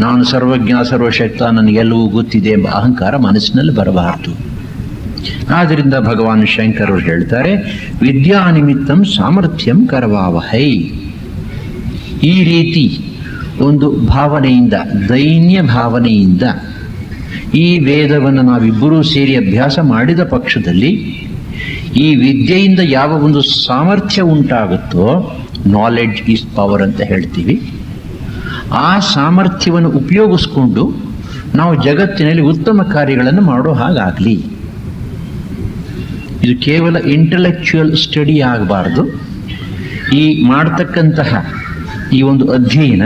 ನಾನು ಸರ್ವಜ್ಞ ಸರ್ವಶಕ್ತ, ನನಗೆಲ್ಲವೂ ಗೊತ್ತಿದೆ ಎಂಬ ಅಹಂಕಾರ ಮನಸ್ಸಿನಲ್ಲಿ ಬರಬಾರದು. ಆದ್ದರಿಂದ ಭಗವಾನ್ ಶಂಕರರು ಹೇಳ್ತಾರೆ, ವಿದ್ಯಾನಿಮಿತ್ತಂ ಸಾಮರ್ಥ್ಯಂ ಕರವಾವಹೈ. ಈ ರೀತಿ ಒಂದು ಭಾವನೆಯಿಂದ, ದೈನ್ಯ ಭಾವನೆಯಿಂದ ಈ ವೇದವನ್ನು ನಾವಿಬ್ಬರೂ ಸೇರಿ ಅಭ್ಯಾಸ ಮಾಡಿದ ಪಕ್ಷದಲ್ಲಿ ಈ ವಿದ್ಯೆಯಿಂದ ಯಾವ ಒಂದು ಸಾಮರ್ಥ್ಯ ಉಂಟಾಗುತ್ತೋ, ನಾಲೆಡ್ಜ್ ಈಸ್ ಪವರ್ ಅಂತ ಹೇಳ್ತೀವಿ, ಆ ಸಾಮರ್ಥ್ಯವನ್ನು ಉಪಯೋಗಿಸ್ಕೊಂಡು ನಾವು ಜಗತ್ತಿನಲ್ಲಿ ಉತ್ತಮ ಕಾರ್ಯಗಳನ್ನು ಮಾಡೋ ಹಾಗಾಗಲಿ. ಇದು ಕೇವಲ ಇಂಟೆಲೆಕ್ಚುಯಲ್ ಸ್ಟಡಿ ಆಗಬಾರ್ದು. ಈ ಮಾಡ್ತಕ್ಕಂತಹ ಈ ಒಂದು ಅಧ್ಯಯನ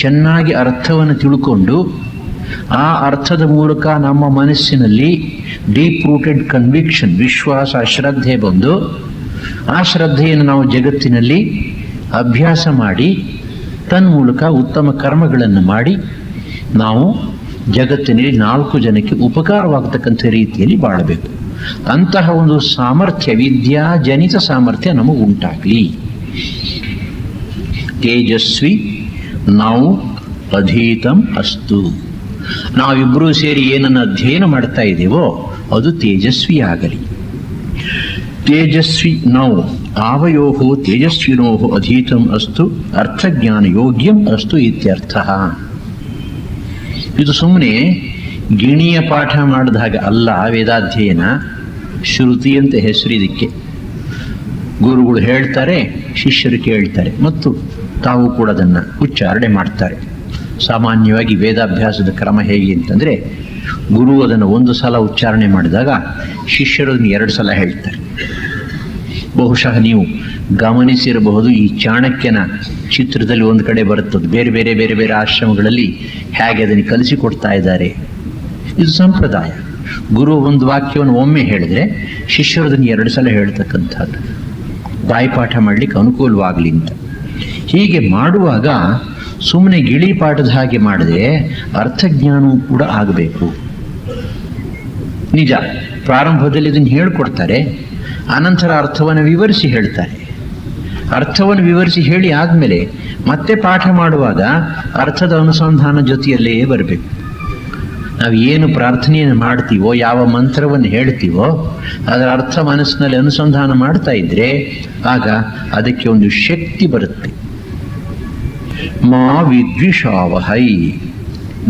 ಚೆನ್ನಾಗಿ ಅರ್ಥವನ್ನು ತಿಳ್ಕೊಂಡು ಆ ಅರ್ಥದ ಮೂಲಕ ನಮ್ಮ ಮನಸ್ಸಿನಲ್ಲಿ ಡೀಪ್ ರೂಟೆಡ್ ಕನ್ವಿಕ್ಷನ್, ವಿಶ್ವಾಸ, ಶ್ರದ್ಧೆ ಬಂದು ಆ ಶ್ರದ್ಧೆಯನ್ನು ನಾವು ಜಗತ್ತಿನಲ್ಲಿ ಅಭ್ಯಾಸ ಮಾಡಿ ತನ್ಮೂಲಕ ಉತ್ತಮ ಕರ್ಮಗಳನ್ನು ಮಾಡಿ ನಾವು ಜಗತ್ತಿನಲ್ಲಿ 4 ಜನಕ್ಕೆ ಉಪಕಾರವಾಗತಕ್ಕಂಥ ರೀತಿಯಲ್ಲಿ ಬಾಳಬೇಕು. ಅಂತಹ ಒಂದು ಸಾಮರ್ಥ್ಯ, ವಿದ್ಯಾಜನಿತ ಸಾಮರ್ಥ್ಯ ನಮಗೆ ಉಂಟಾಗಲಿ. ತೇಜಸ್ವಿ ನಾವು ಅಧೀತಂ ಅಸ್ತು. ನಾವಿಬ್ಬರೂ ಸೇರಿ ಏನನ್ನು ಅಧ್ಯಯನ ಮಾಡ್ತಾ ಇದ್ದೇವೋ ಅದು ತೇಜಸ್ವಿ ಆಗಲಿ. ತೇಜಸ್ವಿ ನಾವು ಆವಯೋಹೋ ತೇಜಸ್ವಿನೋ ಅಧೀತಂ ಅಸ್ತು ಅರ್ಥಜ್ಞಾನ ಯೋಗ್ಯಂ ಅಸ್ತು ಇತ್ಯರ್ಥ. ಇದು ಸುಮ್ಮನೆ ಗಿಣಿಯ ಪಾಠ ಮಾಡಿದ ಹಾಗೆ ಅಲ್ಲ. ವೇದಾಧ್ಯಯನ ಶ್ರುತಿ ಅಂತ ಹೆಸರು ಇದಕ್ಕೆ. ಗುರುಗಳು ಹೇಳ್ತಾರೆ, ಶಿಷ್ಯರು ಕೇಳ್ತಾರೆ ಮತ್ತು ತಾವು ಕೂಡ ಅದನ್ನು ಉಚ್ಚಾರಣೆ ಮಾಡ್ತಾರೆ. ಸಾಮಾನ್ಯವಾಗಿ ವೇದಾಭ್ಯಾಸದ ಕ್ರಮ ಹೇಗೆ ಅಂತಂದರೆ, ಗುರು ಅದನ್ನು 1 ಸಲ ಉಚ್ಚಾರಣೆ ಮಾಡಿದಾಗ ಶಿಷ್ಯರು ಅದನ್ನು 2 ಸಲ ಹೇಳ್ತಾರೆ. ಬಹುಶಃ ನೀವು ಗಮನಿಸಿರಬಹುದು, ಈ ಚಾಣಕ್ಯನ ಚಿತ್ರದಲ್ಲಿ ಒಂದು ಕಡೆ ಬರುತ್ತದೆ, ಬೇರೆ ಬೇರೆ ಬೇರೆ ಬೇರೆ ಆಶ್ರಮಗಳಲ್ಲಿ ಹೇಗೆ ಅದನ್ನು ಕಲಿಸಿಕೊಡ್ತಾ ಇದ್ದಾರೆ. ಇದು ಸಂಪ್ರದಾಯ. ಗುರು ಒಂದು ವಾಕ್ಯವನ್ನು ಒಮ್ಮೆ ಹೇಳಿದ್ರೆ ಶಿಷ್ಯರು ಅದನ್ನು 2 ಸಲ ಹೇಳ್ತಕ್ಕಂಥದ್ದು, ಬಾಯಿಪಾಠ ಮಾಡಲಿಕ್ಕೆ ಅನುಕೂಲವಾಗಲಿ ಅಂತ. ಹೀಗೆ ಮಾಡುವಾಗ ಸುಮ್ಮನೆ ಗಿಳಿ ಪಾಠದ ಹಾಗೆ ಮಾಡದೆ ಅರ್ಥಜ್ಞಾನವೂ ಕೂಡ ಆಗಬೇಕು. ನಿಜ, ಪ್ರಾರಂಭದಲ್ಲಿ ಇದನ್ನು ಹೇಳ್ಕೊಡ್ತಾರೆ, ಅನಂತರ ಅರ್ಥವನ್ನು ವಿವರಿಸಿ ಹೇಳ್ತಾರೆ. ಅರ್ಥವನ್ನು ವಿವರಿಸಿ ಹೇಳಿ ಆದಮೇಲೆ ಮತ್ತೆ ಪಾಠ ಮಾಡುವಾಗ ಅರ್ಥದ ಅನುಸಂಧಾನ ಜೊತೆಯಲ್ಲೇ ಬರಬೇಕು. ನಾವು ಏನು ಪ್ರಾರ್ಥನೆಯನ್ನು ಮಾಡ್ತೀವೋ, ಯಾವ ಮಂತ್ರವನ್ನು ಹೇಳ್ತೀವೋ ಅದರ ಅರ್ಥ ಮನಸ್ಸಿನಲ್ಲಿ ಅನುಸಂಧಾನ ಮಾಡ್ತಾ ಇದ್ರೆ ಆಗ ಅದಕ್ಕೆ ಒಂದು ಶಕ್ತಿ ಬರುತ್ತೆ. ಮಾ ವಿದ್ವಿಷಾವಹೈ,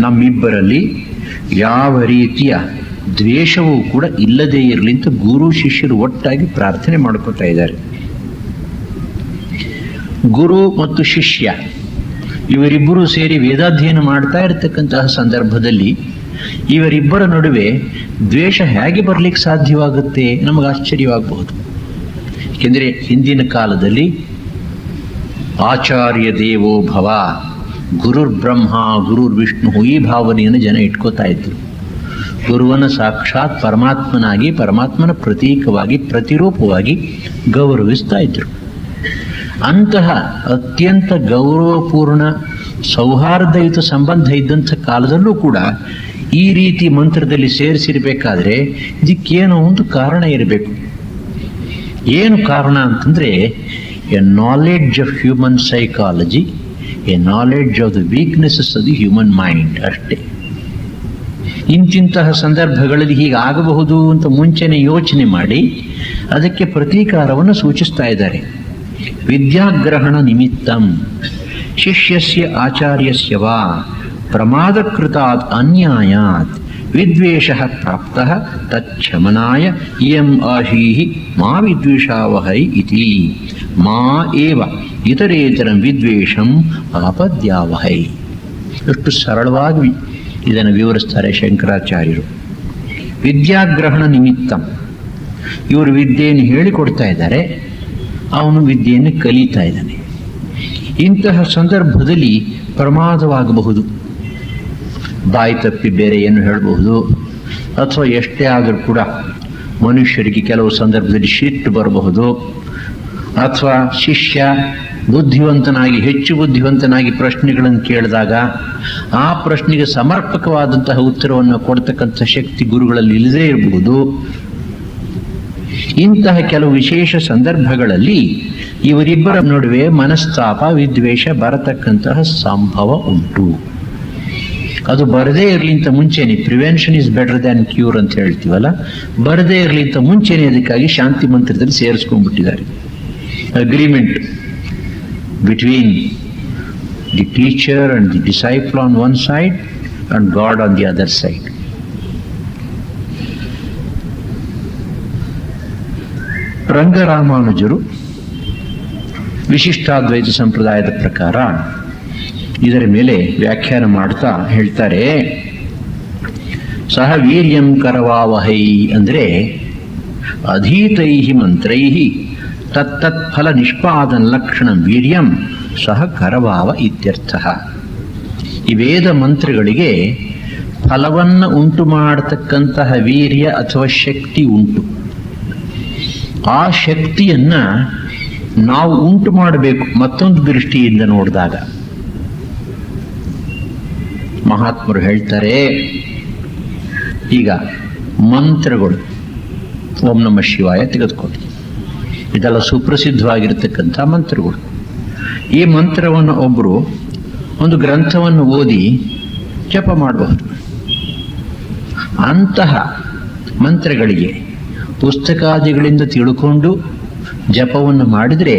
ನಮ್ಮಿಬ್ಬರಲ್ಲಿ ಯಾವ ರೀತಿಯ ದ್ವೇಷವೂ ಕೂಡ ಇಲ್ಲದೇ ಇರಲಿ ಅಂತ ಗುರು ಶಿಷ್ಯರು ಒಟ್ಟಾಗಿ ಪ್ರಾರ್ಥನೆ ಮಾಡ್ಕೊತಾ ಇದ್ದಾರೆ. ಗುರು ಮತ್ತು ಶಿಷ್ಯ ಇವರಿಬ್ಬರು ಸೇರಿ ವೇದಾಧ್ಯಯನ ಮಾಡ್ತಾ ಇರತಕ್ಕಂತಹ ಸಂದರ್ಭದಲ್ಲಿ ಇವರಿಬ್ಬರ ನಡುವೆ ದ್ವೇಷ ಹೇಗೆ ಬರಲಿಕ್ಕೆ ಸಾಧ್ಯವಾಗುತ್ತೆ? ನಮಗೆ ಆಶ್ಚರ್ಯವಾಗಬಹುದು. ಏಕೆಂದರೆ ಹಿಂದಿನ ಕಾಲದಲ್ಲಿ ಆಚಾರ್ಯ ದೇವೋ ಭವ, ಗುರುರ್ ಬ್ರಹ್ಮ ಗುರುರ್ ವಿಷ್ಣು, ಈ ಭಾವನೆಯನ್ನು ಜನ ಇಟ್ಕೋತಾ ಇದ್ರು. ಗುರುವನ್ನು ಸಾಕ್ಷಾತ್ ಪರಮಾತ್ಮನಾಗಿ, ಪರಮಾತ್ಮನ ಪ್ರತೀಕವಾಗಿ, ಪ್ರತಿರೂಪವಾಗಿ ಗೌರವಿಸ್ತಾ ಇದ್ರು. ಅಂತಹ ಅತ್ಯಂತ ಗೌರವಪೂರ್ಣ ಸೌಹಾರ್ದಯುತ ಸಂಬಂಧ ಇದ್ದಂಥ ಕಾಲದಲ್ಲೂ ಕೂಡ ಈ ರೀತಿ ಮಂತ್ರದಲ್ಲಿ ಸೇರಿಸಿರ್ಬೇಕಾದ್ರೆ ಇದಕ್ಕೇನೋ ಒಂದು ಕಾರಣ ಇರಬೇಕು. ಏನು ಕಾರಣ ಅಂತಂದ್ರೆ, A knowledge of human psychology, A knowledge of the weaknesses of the human mind ಅಷ್ಟೇ. ಇಂತಿಂತಹ ಸಂದರ್ಭಗಳಲ್ಲಿ ಹೀಗಾಗಬಹುದು ಅಂತ ಮುಂಚೆನೆ ಯೋಚನೆ ಮಾಡಿ ಅದಕ್ಕೆ ಪ್ರತೀಕಾರವನ್ನು ಸೂಚಿಸ್ತಾ ಇದ್ದಾರೆ. ವಿದ್ಯಾಗ್ರಹಣ ನಿಮಿತ್ತಂ ಶಿಷ್ಯಸ್ಯ ಆಚಾರ್ಯಸ್ಯ ವಾ ಪ್ರಮಾದಕೃತಾತ್ ಅನ್ಯಾಯಾತ್ ವಿದ್ವೇಷಃ ಪ್ರಾಪ್ತಃ ತಚ್ಛಮನಾಯ ಇಯಂ ಆಶೀಹಿ ಮಾ ವಿದ್ವೇಷಾವಹೈ ಇತಿ ಮಾ ಏವ ಇತರೇತರಂ ವಿದ್ವೇಷಂ ಆಪದ್ಯಾವಹೈ. ಎಷ್ಟು ಸರಳವಾಗಿ ಇದನ್ನು ವಿವರಿಸ್ತಾರೆ ಶಂಕರಾಚಾರ್ಯರು. ವಿದ್ಯಾಗ್ರಹಣ ನಿಮಿತ್ತಂ, ಇವರು ವಿದ್ಯೆಯನ್ನು ಹೇಳಿಕೊಡ್ತಾ ಇದ್ದಾರೆ, ಅವನು ವಿದ್ಯೆಯನ್ನು ಕಲಿತಾ ಇದ್ದಾನೆ. ಇಂತಹ ಸಂದರ್ಭದಲ್ಲಿ ಪ್ರಮಾದವಾಗಬಹುದು, ಬಾಯಿ ತಪ್ಪಿ ಬೇರೆ ಏನು ಹೇಳಬಹುದು, ಅಥವಾ ಎಷ್ಟೇ ಆದರೂ ಕೂಡ ಮನುಷ್ಯರಿಗೆ ಕೆಲವು ಸಂದರ್ಭದಲ್ಲಿ ಸಿಟ್ಟು ಬರಬಹುದು, ಅಥವಾ ಶಿಷ್ಯ ಬುದ್ಧಿವಂತನಾಗಿ, ಹೆಚ್ಚು ಬುದ್ಧಿವಂತನಾಗಿ ಪ್ರಶ್ನೆಗಳನ್ನು ಕೇಳಿದಾಗ ಆ ಪ್ರಶ್ನೆಗೆ ಸಮರ್ಪಕವಾದಂತಹ ಉತ್ತರವನ್ನು ಕೊಡ್ತಕ್ಕಂಥ ಶಕ್ತಿ ಗುರುಗಳಲ್ಲಿ ಇಲ್ಲದೇ ಇರಬಹುದು. ಇಂತಹ ಕೆಲವು ವಿಶೇಷ ಸಂದರ್ಭಗಳಲ್ಲಿ ಇವರಿಬ್ಬರ ನಡುವೆ ಮನಸ್ತಾಪ, ವಿದ್ವೇಷ ಬರತಕ್ಕಂತಹ ಸಂಭವ ಉಂಟು. ಅದು ಬರದೇ ಇರಲಿಂತ ಮುಂಚೆನೆ, prevention is better than cure ಅಂತ ಹೇಳ್ತೀವಲ್ಲ, ಬರದೇ ಇರಲಿಂತ ಮುಂಚೆನೆ ಅದಕ್ಕಾಗಿ ಶಾಂತಿ ಮಂತ್ರದಲ್ಲಿ ಸೇರಿಸ್ಕೊಂಡ್ಬಿಟ್ಟಿದ್ದಾರೆ. Agreement between the teacher and the disciple on one side and God on the other side. ರಂಗರಾಮಾನುಜರು ವಿಶಿಷ್ಟಾದ್ವೈತ ಸಂಪ್ರದಾಯದ ಪ್ರಕಾರ ಇದರ ಮೇಲೆ ವ್ಯಾಖ್ಯಾನ ಮಾಡ್ತಾ ಹೇಳ್ತಾರೆ, ಸಹ ವೀರ್ಯಂ ಕರವಾವಹೈ ಅಂದರೆ ಅಧೀತೈ ಮಂತ್ರೈ ತತ್ತತ್ಫಲ ನಿಷ್ಪಾದನ ಲಕ್ಷಣ ವೀರ್ಯಂ ಸಹ ಕರವಾವ ಇತ್ಯರ್ಥ. ಈ ವೇದ ಮಂತ್ರಗಳಿಗೆ ಫಲವನ್ನು ಉಂಟು ಮಾಡತಕ್ಕಂತಹ ವೀರ್ಯ ಅಥವಾ ಶಕ್ತಿ ಉಂಟು. ಆ ಶಕ್ತಿಯನ್ನ ನಾವು ಉಂಟು ಮಾಡಬೇಕು ಮತ್ತೊಂದು ದೃಷ್ಟಿಯಿಂದ ನೋಡಿದಾಗ. ಮಹಾತ್ಮರು ಹೇಳ್ತಾರೆ, ಈಗ ಮಂತ್ರಗಳು, ಓಂ ನಮಃ ಶಿವಾಯ ತೆಗೆದುಕೊಳ್ಳಿ, ಇದೆಲ್ಲ ಸುಪ್ರಸಿದ್ಧವಾಗಿರತಕ್ಕಂಥ ಮಂತ್ರಗಳು. ಈ ಮಂತ್ರವನ್ನು ಒಬ್ಬರು ಒಂದು ಗ್ರಂಥವನ್ನು ಓದಿ ಜಪ ಮಾಡಬಹುದು. ಅಂತಹ ಮಂತ್ರಗಳಿಗೆ ಪುಸ್ತಕಾದಿಗಳಿಂದ ತಿಳ್ಕೊಂಡು ಜಪವನ್ನು ಮಾಡಿದರೆ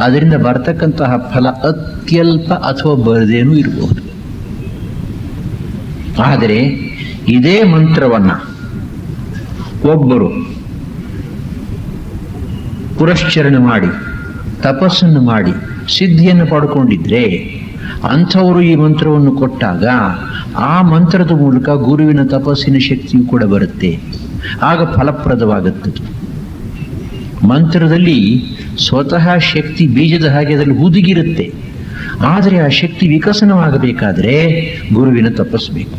ಅದರಿಂದ ಬರ್ತಕ್ಕಂತಹ ಫಲ ಅತ್ಯಲ್ಪ ಅಥವಾ ಬರದೇನೂ ಇರಬಹುದು. ಆದರೆ ಇದೇ ಮಂತ್ರವನ್ನು ಒಬ್ಬರು ಪುರಶ್ಚರಣೆ ಮಾಡಿ ತಪಸ್ಸನ್ನು ಮಾಡಿ ಸಿದ್ಧಿಯನ್ನು ಪಡ್ಕೊಂಡಿದ್ರೆ ಅಂಥವರು ಈ ಮಂತ್ರವನ್ನು ಕೊಟ್ಟಾಗ ಆ ಮಂತ್ರದ ಮೂಲಕ ಗುರುವಿನ ತಪಸ್ಸಿನ ಶಕ್ತಿಯೂ ಕೂಡ ಬರುತ್ತೆ. ಆಗ ಫಲಪ್ರದವಾಗುತ್ತದೆ. ಮಂತ್ರದಲ್ಲಿ ಸ್ವತಃ ಶಕ್ತಿ ಬೀಜದ ಹಾಗೆ ಅದರಲ್ಲಿ ಹುದುಗಿರುತ್ತೆ. ಆದರೆ ಆ ಶಕ್ತಿ ವಿಕಸನವಾಗಬೇಕಾದ್ರೆ ಗುರುವಿನ ತಪಸ್ಸಬೇಕು.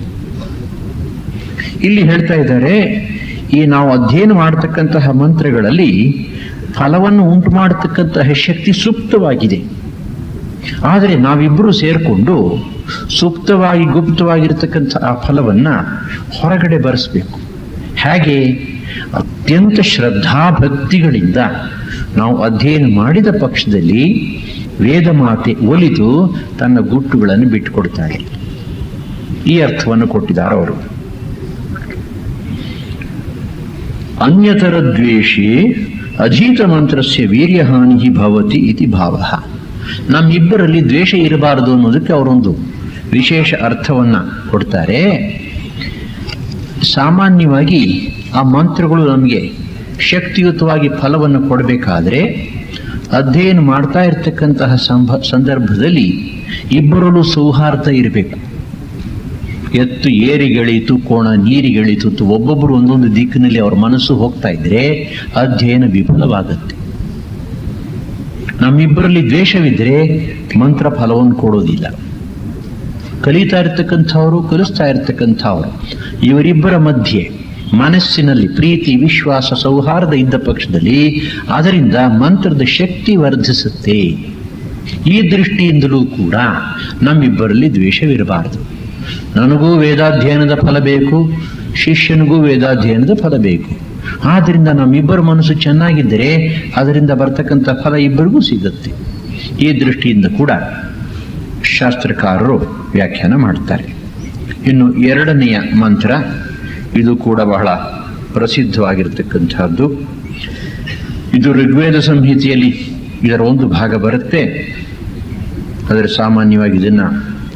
ಇಲ್ಲಿ ಹೇಳ್ತಾ ಇದ್ದಾರೆ, ಈ ನಾವು ಅಧ್ಯಯನ ಮಾಡತಕ್ಕಂತಹ ಮಂತ್ರಗಳಲ್ಲಿ ಫಲವನ್ನು ಉಂಟು ಮಾಡತಕ್ಕಂತಹ ಶಕ್ತಿ ಸುಪ್ತವಾಗಿದೆ. ಆದರೆ ನಾವಿಬ್ಬರು ಸೇರಿಕೊಂಡು ಸುಪ್ತವಾಗಿ ಗುಪ್ತವಾಗಿರತಕ್ಕಂಥ ಆ ಫಲವನ್ನು ಹೊರಗಡೆ ಬರೆಸಬೇಕು. ಹೇಗೆ? ಅತ್ಯಂತ ಶ್ರದ್ಧಾಭಕ್ತಿಗಳಿಂದ ನಾವು ಅಧ್ಯಯನ ಮಾಡಿದ ಪಕ್ಷದಲ್ಲಿ ವೇದ ಮಾತೆ ಒಲಿದು ತನ್ನ ಗುಟ್ಟುಗಳನ್ನು ಬಿಟ್ಟುಕೊಡ್ತಾಳೆ. ಈ ಅರ್ಥವನ್ನು ಕೊಟ್ಟಿದ್ದಾರೆ ಅವರು. ಅನ್ಯತರ ದ್ವೇಷಿ ಅಧೀತ ಮಂತ್ರಸ್ಯ ವೀರ್ಯಹಾನಿ ಭವತಿ ಇತಿ ಭಾವ. ನಮ್ಮಿಬ್ಬರಲ್ಲಿ ದ್ವೇಷ ಇರಬಾರದು ಅನ್ನೋದಕ್ಕೆ ಅವರೊಂದು ವಿಶೇಷ ಅರ್ಥವನ್ನ ಕೊಡ್ತಾರೆ. ಸಾಮಾನ್ಯವಾಗಿ ಆ ಮಂತ್ರಗಳು ನಮಗೆ ಶಕ್ತಿಯುತವಾಗಿ ಫಲವನ್ನು ಕೊಡಬೇಕಾದ್ರೆ ಅಧ್ಯಯನ ಮಾಡ್ತಾ ಇರತಕ್ಕಂತಹ ಸಂದರ್ಭದಲ್ಲಿ ಇಬ್ಬರಲ್ಲೂ ಸೌಹಾರ್ದ ಇರಬೇಕು. ಎತ್ತು ಏರಿಗೆಳೀತು, ಕೋಣ ನೀರಿಗೆಳೀತು, ಒಬ್ಬೊಬ್ಬರು ಒಂದೊಂದು ದಿಕ್ಕಿನಲ್ಲಿ ಅವ್ರ ಮನಸ್ಸು ಹೋಗ್ತಾ ಇದ್ರೆ ಅಧ್ಯಯನ ವಿಫಲವಾಗುತ್ತೆ. ನಮ್ಮಿಬ್ಬರಲ್ಲಿ ದ್ವೇಷವಿದ್ರೆ ಮಂತ್ರ ಫಲವನ್ನು ಕೊಡೋದಿಲ್ಲ. ಕಲಿತಾ ಇರ್ತಕ್ಕಂಥವ್ರು, ಕಲಿಸ್ತಾ ಇರ್ತಕ್ಕಂಥವ್ರು, ಇವರಿಬ್ಬರ ಮಧ್ಯೆ ಮನಸ್ಸಿನಲ್ಲಿ ಪ್ರೀತಿ, ವಿಶ್ವಾಸ, ಸೌಹಾರ್ದ ಇದ್ದ ಪಕ್ಷದಲ್ಲಿ ಅದರಿಂದ ಮಂತ್ರದ ಶಕ್ತಿ ವರ್ಧಿಸುತ್ತೆ. ಈ ದೃಷ್ಟಿಯಿಂದಲೂ ಕೂಡ ನಮ್ಮಿಬ್ಬರಲ್ಲಿ ದ್ವೇಷವಿರಬಾರದು. ನನಗೂ ವೇದಾಧ್ಯಯನದ ಫಲ ಬೇಕು, ಶಿಷ್ಯನಿಗೂ ವೇದಾಧ್ಯಯನದ ಫಲ ಬೇಕು. ಆದ್ದರಿಂದ ನಮ್ಮಿಬ್ಬರ ಮನಸ್ಸು ಚೆನ್ನಾಗಿದ್ದರೆ ಅದರಿಂದ ಬರ್ತಕ್ಕಂಥ ಫಲ ಇಬ್ಬರಿಗೂ ಸಿಗುತ್ತೆ. ಈ ದೃಷ್ಟಿಯಿಂದ ಕೂಡ ಶಾಸ್ತ್ರಕಾರರು ವ್ಯಾಖ್ಯಾನ ಮಾಡ್ತಾರೆ. ಇನ್ನು ಎರಡನೆಯ ಮಂತ್ರ, ಇದು ಕೂಡ ಬಹಳ ಪ್ರಸಿದ್ಧವಾಗಿರತಕ್ಕಂಥದ್ದು. ಇದು ಋಗ್ವೇದ ಸಂಹಿತೆಯಲ್ಲಿ ಇದರ ಒಂದು ಭಾಗ ಬರುತ್ತೆ. ಆದರೆ ಸಾಮಾನ್ಯವಾಗಿ ಇದನ್ನು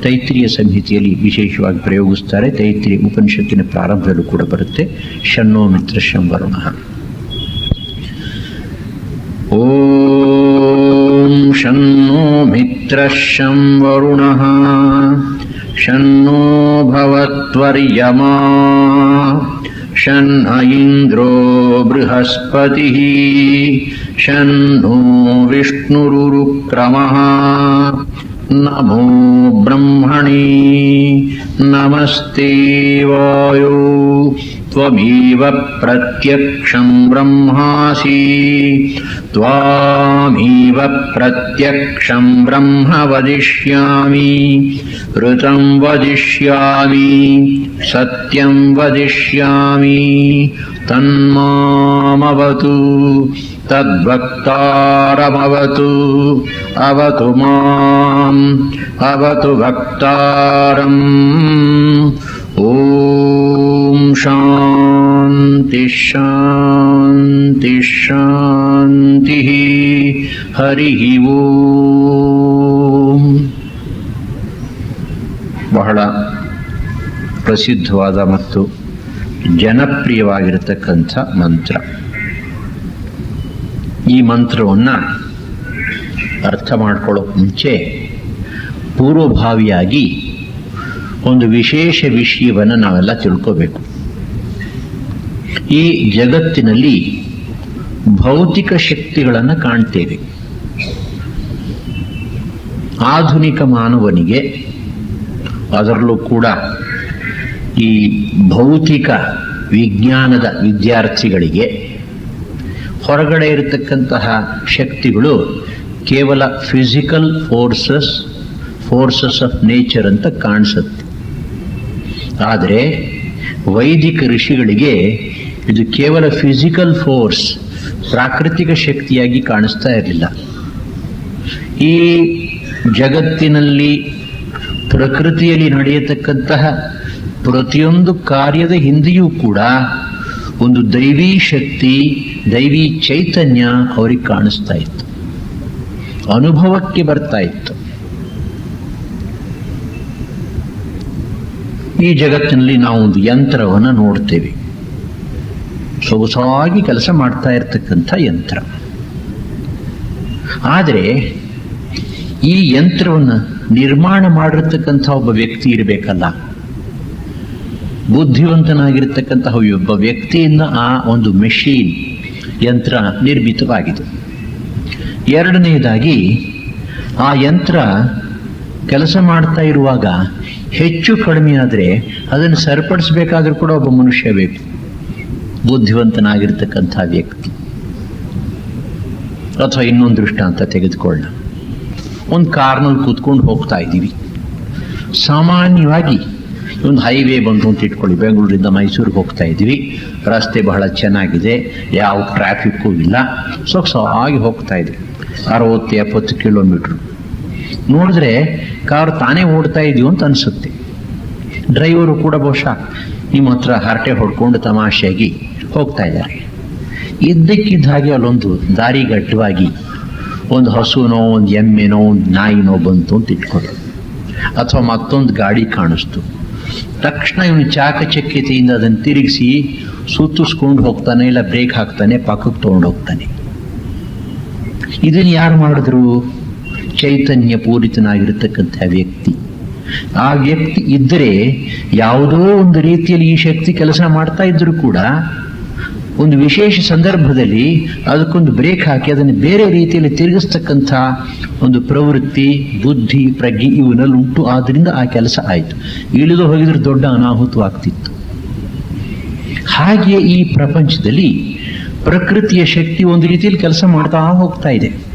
ತೈತ್ರಿಯ ಸಂಹಿತೆಯಲ್ಲಿ ವಿಶೇಷವಾಗಿ ಪ್ರಯೋಗಿಸ್ತಾರೆ. ತೈತ್ರಿಯ ಉಪನಿಷತ್ತಿನ ಪ್ರಾರಂಭದಲ್ಲೂ ಕೂಡ ಬರುತ್ತೆ. ಶನ್ನೋ ಮಿತ್ರಶಂ ವರುಣಃ. ಓಂ ಶನ್ನೋ ಮಿತ್ರಶಂ ವರುಣಃ ಶನ್ನೋ ಭವತ್ವರ್ಯಮಾ ಶನ್ನ ಇಂದ್ರೋ ಬೃಹಸ್ಪತಿಃ ಶನ್ನೋ ವಿಷ್ಣುರುರುಕ್ರಮಃ ನಮೋ ಬ್ರಹ್ಮಣಿ ನಮಸ್ತೆ ವಾಯೋ ತ್ವಮೇವ ಪ್ರತ್ಯಕ್ಷಂ ಬ್ರಹ್ಮಾಸಿ ತ್ವಾಮೇವ ಪ್ರತ್ಯಕ್ಷಂ ಬ್ರಹ್ಮ ವದಿಷ್ಯಾಮಿ ಋತಂ ವದಿಷ್ಯಾಮಿ ಸತ್ಯಂ ವದಿಷ್ಯಾಮಿ ತನ್ಮಾಮವತು ತದ್ಭಕ್ತಾರಮವತು ಅವತು ಮಾಂ ಅವತು ಭಕ್ತಾರಂ. ಓಂ ಶಾಂತಿ ಶಾಂತಿ ಶಾಂತಿ. ಹರಿ ಓಂ. ಬಹಳ ಪ್ರಸಿದ್ಧವಾದ ಮತ್ತು ಜನಪ್ರಿಯವಾಗಿರತಕ್ಕಂಥ ಮಂತ್ರ. ಈ ಮಂತ್ರವನ್ನು ಅರ್ಥ ಮಾಡ್ಕೊಳ್ಳೋಕೆ ಮುಂಚೆ ಪೂರ್ವಭಾವಿಯಾಗಿ ಒಂದು ವಿಶೇಷ ವಿಷಯವನ್ನು ನಾವೆಲ್ಲ ತಿಳ್ಕೋಬೇಕು. ಈ ಜಗತ್ತಿನಲ್ಲಿ ಭೌತಿಕ ಶಕ್ತಿಗಳನ್ನು ಕಾಣ್ತೇವೆ. ಆಧುನಿಕ ಮಾನವನಿಗೆ, ಅದರಲ್ಲೂ ಕೂಡ ಈ ಭೌತಿಕ ವಿಜ್ಞಾನದ ವಿದ್ಯಾರ್ಥಿಗಳಿಗೆ ಹೊರಗಡೆ ಇರತಕ್ಕಂತಹ ಶಕ್ತಿಗಳು ಕೇವಲ ಫಿಸಿಕಲ್ ಫೋರ್ಸಸ್ ಆಫ್ ನೇಚರ್ ಅಂತ ಕಾಣಿಸುತ್ತೆ. ಆದರೆ ವೈದಿಕ ಋಷಿಗಳಿಗೆ ಇದು ಕೇವಲ ಫಿಸಿಕಲ್ ಫೋರ್ಸ್, ಪ್ರಾಕೃತಿಕ ಶಕ್ತಿಯಾಗಿ ಕಾಣಿಸ್ತಾ ಇರಲಿಲ್ಲ. ಈ ಜಗತ್ತಿನಲ್ಲಿ ಪ್ರಕೃತಿಯಲ್ಲಿ ನಡೆಯತಕ್ಕಂತಹ ಪ್ರತಿಯೊಂದು ಕಾರ್ಯದ ಹಿಂದೆಯೂ ಕೂಡ ಒಂದು ದೈವೀ ಶಕ್ತಿ, ದೈವೀ ಚೈತನ್ಯ ಅವರಿಗೆ ಕಾಣಿಸ್ತಾ ಇತ್ತು, ಅನುಭವಕ್ಕೆ ಬರ್ತಾ ಇತ್ತು. ಈ ಜಗತ್ತಿನಲ್ಲಿ ನಾವು ಒಂದು ಯಂತ್ರವನ್ನು ನೋಡ್ತೇವೆ, ಸೊಗಸಾಗಿ ಕೆಲಸ ಮಾಡ್ತಾ ಇರತಕ್ಕಂಥ ಯಂತ್ರ. ಆದರೆ ಈ ಯಂತ್ರವನ್ನು ನಿರ್ಮಾಣ ಮಾಡಿರ್ತಕ್ಕಂಥ ಒಬ್ಬ ವ್ಯಕ್ತಿ ಇರಬೇಕಲ್ಲ. ಬುದ್ಧಿವಂತನಾಗಿರ್ತಕ್ಕಂತಹ ಒಬ್ಬ ವ್ಯಕ್ತಿಯಿಂದ ಆ ಒಂದು ಮೆಷೀನ್, ಯಂತ್ರ ನಿರ್ಮಿತವಾಗಿದೆ. ಎರಡನೆಯದಾಗಿ ಆ ಯಂತ್ರ ಕೆಲಸ ಮಾಡ್ತಾ ಇರುವಾಗ ಹೆಚ್ಚು ಕಡಿಮೆ ಆದರೆ ಅದನ್ನು ಸರಿಪಡಿಸಬೇಕಾದ್ರೂ ಕೂಡ ಒಬ್ಬ ಮನುಷ್ಯ ಬೇಕು, ಬುದ್ಧಿವಂತನಾಗಿರ್ತಕ್ಕಂಥ ವ್ಯಕ್ತಿ. ಅಥವಾ ಇನ್ನೊಂದು ದೃಷ್ಟಾಂತ ತೆಗೆದುಕೊಳ್ಳೋಣ. ಒಂದು ಕಾರ್ನಲ್ಲಿ ಕೂತ್ಕೊಂಡು ಹೋಗ್ತಾ ಇದ್ದೀವಿ. ಸಾಮಾನ್ಯವಾಗಿ ಒಂದು ಹೈವೇ ಬಂತು ಅಂತ ಇಟ್ಕೊಳ್ಳಿ, ಬೆಂಗಳೂರಿಂದ ಮೈಸೂರಿಗೆ ಹೋಗ್ತಾ ಇದ್ದೀವಿ. ರಸ್ತೆ ಬಹಳ ಚೆನ್ನಾಗಿದೆ, ಯಾವ ಟ್ರಾಫಿಕ್ಕೂ ಇಲ್ಲ, ಸೊಗಸಾಗಿ ಹೋಗ್ತಾ ಇದೆ. 60-70 ಕಿಲೋಮೀಟ್ರು ನೋಡಿದ್ರೆ ಕಾರು ತಾನೇ ಓಡ್ತಾ ಇದೀವಿ ಅಂತ ಅನಿಸುತ್ತೆ. ಡ್ರೈವರು ಕೂಡ ಬಹುಶಃ ನಿಮ್ಮ ಹತ್ರ ಹರಟೆ ಹೊಡ್ಕೊಂಡು ತಮಾಷೆಯಾಗಿ ಹೋಗ್ತಾ ಇದ್ದಾರೆ. ಇದ್ದಕ್ಕಿದ್ದ ಹಾಗೆ ಅಲ್ಲೊಂದು ದಾರಿಗಟ್ಟವಾಗಿ ಒಂದು ಹಸುನೋ, ಒಂದು ಎಮ್ಮೆನೋ, ಒಂದು ನಾಯಿನೋ ಬಂತು ಅಂತ ಇಟ್ಕೊಳ್ಳಿ, ಅಥವಾ ಮತ್ತೊಂದು ಗಾಡಿ ಕಾಣಿಸ್ತು. ತಕ್ಷಣ ಇವನು ಚಾಕಚಕ್ಯತೆಯಿಂದ ಅದನ್ನು ತಿರುಗಿಸಿ ಸುತ್ತಿಸ್ಕೊಂಡು ಹೋಗ್ತಾನೆ, ಇಲ್ಲ ಬ್ರೇಕ್ ಹಾಕ್ತಾನೆ, ಪಕ್ಕಕ್ಕೆ ತೊಗೊಂಡು ಹೋಗ್ತಾನೆ. ಇದನ್ನು ಯಾರು ಮಾಡಿದ್ರು? ಚೈತನ್ಯ ಪೂರಿತನಾಗಿರತಕ್ಕಂಥ ವ್ಯಕ್ತಿ. ಆ ವ್ಯಕ್ತಿ ಇದ್ದರೆ ಯಾವುದೋ ಒಂದು ರೀತಿಯಲ್ಲಿ ಈ ಶಕ್ತಿ ಕೆಲಸ ಮಾಡ್ತಾ ಇದ್ರೂ ಕೂಡ ಒಂದು ವಿಶೇಷ ಸಂದರ್ಭದಲ್ಲಿ ಅದಕ್ಕೊಂದು ಬ್ರೇಕ್ ಹಾಕಿ ಅದನ್ನು ಬೇರೆ ರೀತಿಯಲ್ಲಿ ತಿರುಗಿಸ್ತಕ್ಕಂಥ ಒಂದು ಪ್ರವೃತ್ತಿ, ಬುದ್ಧಿ, ಪ್ರಜ್ಞೆ ಇವನಲ್ಲಿ ಉಂಟು. ಆದ್ದರಿಂದ ಆ ಕೆಲಸ ಆಯಿತು. ಇಳಿದು ಹೋಗಿದ್ರೆ ದೊಡ್ಡ ಅನಾಹುತವಾಗ್ತಿತ್ತು. ಹಾಗೆಯೇ ಈ ಪ್ರಪಂಚದಲ್ಲಿ ಪ್ರಕೃತಿಯ ಶಕ್ತಿ ಒಂದು ರೀತಿಯಲ್ಲಿ ಕೆಲಸ ಮಾಡ್ತಾ ಹೋಗ್ತಾ ಇದೆ.